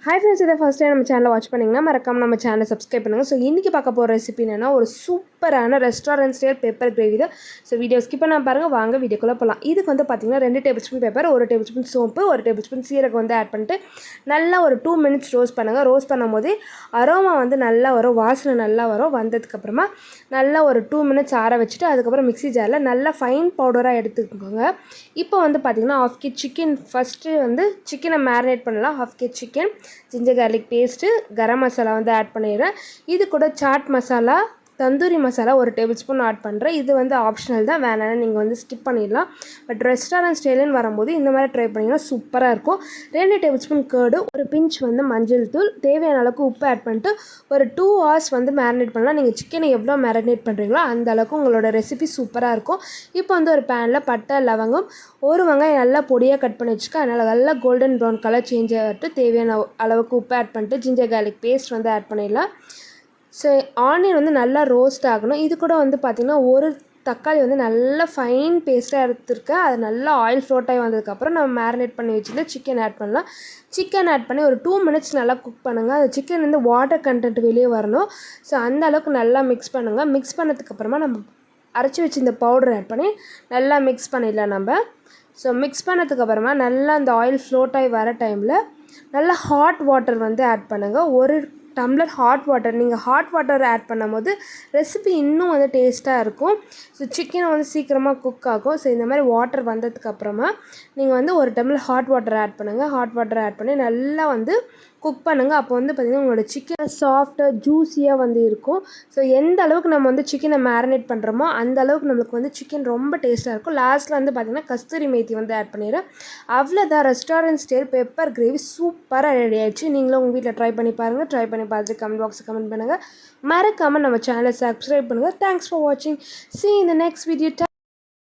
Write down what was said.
Hi friends, இதை first time நம்ம சேனலை வாட்ச் பண்ணிங்கன்னா மறக்காமல் நம்ம சேனலை சப்ஸ்கிரைப் பண்ணுங்கள். ஸோ இன்றைக்கி பார்க்க போகிற ரெசிபி என்னென்னா ஒரு சூப்பரான ரெஸ்டாரண்ட் ஸ்டைல் பெப்பர் கிரேவி தான். ஸோ வீடியோ ஸ்கிப் பண்ண பாருங்கள், வாங்க வீடியோக்குள்ளே போகலாம். இதுக்கு வந்து பார்த்திங்கன்னா 2 table spoon pepper, 1 table spoon சோம்பு, 1 டேபிள் ஸ்பூன் சீரகம் வந்து ஆட் பண்ணிட்டு நல்லா ஒரு 2 மினிட்ஸ் ரோஸ்ட் பண்ணுங்கள். ரோஸ்ட் பண்ணும் போதே அரோமா வந்து நல்லா வரும், வாசனை நல்லா வரும். வந்ததுக்கப்புறமா நல்லா ஒரு 2 மினிட்ஸ் ஆற வச்சுட்டு அதுக்கப்புறம் மிக்ஸி ஜாரில் நல்லா ஃபைன் பவுடராக எடுத்துக்கோங்க. இப்போ வந்து பார்த்திங்கன்னா 1/2 kg சிக்கன் ஃபஸ்ட்டு வந்து சிக்கனை மேரினேட் பண்ணலாம். 1/2 kg chicken, ginger garlic paste, garam masala வந்து ஆட் பண்ணிடுறேன். இது கூட chaat masala, tandoori masala 1 tablespoon add பண்ணுறேன். இது வந்து ஆப்ஷனல் தான், வேணாலும் நீங்கள் வந்து ஸ்கிப் பண்ணிடலாம். பட் ரெஸ்டாரண்ட் ஸ்டைலுன்னு வரும்போது இந்த மாதிரி ட்ரை பண்ணிங்கன்னா சூப்பராக இருக்கும். 2 டேபிள் ஸ்பூன் கேர்டு, ஒரு பிஞ்ச் வந்து மஞ்சள் தூள், தேவையான அளவுக்கு உப்பு ஆட் பண்ணிட்டு ஒரு 2 hours வந்து மேரினேட் பண்ணலாம். நீங்கள் சிக்கனை எவ்வளோ மேரினேட் பண்ணுறீங்களோ அந்த அளவுக்கு உங்களோட ரெசிபி சூப்பராக இருக்கும். இப்போ வந்து ஒரு பேனில் பட்டை, லவங்கம், ஒரு வெங்காயம் நல்லா பொடியாக கட் பண்ணி வச்சுக்க. அதனால் நல்லா கோல்டன் ப்ரௌன் கலர் சேஞ்ச் ஆகிட்டு தேவையான அளவுக்கு உப்பு ஆட் பண்ணிட்டு ஜிஞ்சர் கார்லிக் பேஸ்ட் வந்து ஆட் பண்ணிடலாம். ஸோ ஆனியன் வந்து நல்லா ரோஸ்ட் ஆகணும். இது கூட வந்து பார்த்திங்கன்னா ஒரு தக்காளி வந்து நல்லா ஃபைன் பேஸ்ட்டாக எடுத்துருக்கேன். அது நல்லா ஆயில் ஃப்ளோட் ஆகி வந்ததுக்கப்புறம் நம்ம மேரினேட் பண்ணி வச்சுட்டு சிக்கன் ஆட் பண்ணலாம். சிக்கன் ஆட் பண்ணி ஒரு 2 மினிட்ஸ் நல்லா குக் பண்ணுங்கள். அது சிக்கன் வந்து வாட்டர் கண்டென்ட் வெளியே வரணும். ஸோ அந்த அளவுக்கு நல்லா மிக்ஸ் பண்ணுங்கள். மிக்ஸ் பண்ணதுக்கப்புறமா நம்ம அரைச்சி வச்சு இந்த பவுடர் ஆட் பண்ணி நல்லா மிக்ஸ் பண்ணிடலாம் நம்ம. ஸோ மிக்ஸ் பண்ணதுக்கப்புறமா நல்லா அந்த ஆயில் ஃப்ளோட் ஆகி வர டைமில் நல்லா ஹாட் வாட்டர் வந்து ஆட் பண்ணுங்கள். ஒரு டம்ளர் ஹாட் வாட்டர். நீங்கள் ஹாட் வாட்டர் ஆட் பண்ணும் போது ரெசிபி இன்னும் வந்து டேஸ்ட்டாக இருக்கும். ஸோ சிக்கனை வந்து சீக்கிரமாக குக் ஆகும். ஸோ இந்த மாதிரி வாட்டர் வந்ததுக்கப்புறமா நீங்கள் வந்து ஒரு டம்ளர் ஹாட் வாட்டர் ஆட் பண்ணுங்கள். ஹாட் வாட்டர் ஆட் பண்ணி நல்லா வந்து குக் பண்ணுங்கள். அப்போ வந்து பார்த்திங்கன்னா உங்களோட சிக்கன் சாஃப்டாக ஜூஸியாக வந்து இருக்கும். ஸோ எந்த அளவுக்கு நம்ம வந்து சிக்கனை மேரினேட் பண்ணுறோமோ அந்த அளவுக்கு நம்மளுக்கு வந்து சிக்கன் ரொம்ப டேஸ்ட்டாக இருக்கும். லாஸ்ட்டில் வந்து பார்த்திங்கன்னா கஸ்தூரி மேத்தி வந்து ஆட் பண்ணிடுறேன். அவ்வளோதான், ரெஸ்டாரண்ட் ஸ்டைல் பெப்பர் கிரேவி சூப்பராக ரெடி ஆகிடுச்சு. நீங்களும் உங்கள் வீட்டில் ட்ரை பண்ணி பாருங்கள். ட்ரை பண்ணி பார்த்துட்டு கமெண்ட் பாக்ஸில் கமெண்ட் பண்ணுங்கள். மறக்காமல் நம்ம சேனலை சப்ஸ்கிரைப் பண்ணுங்கள். தேங்க்ஸ் ஃபார் வாட்சிங். See you in the next video.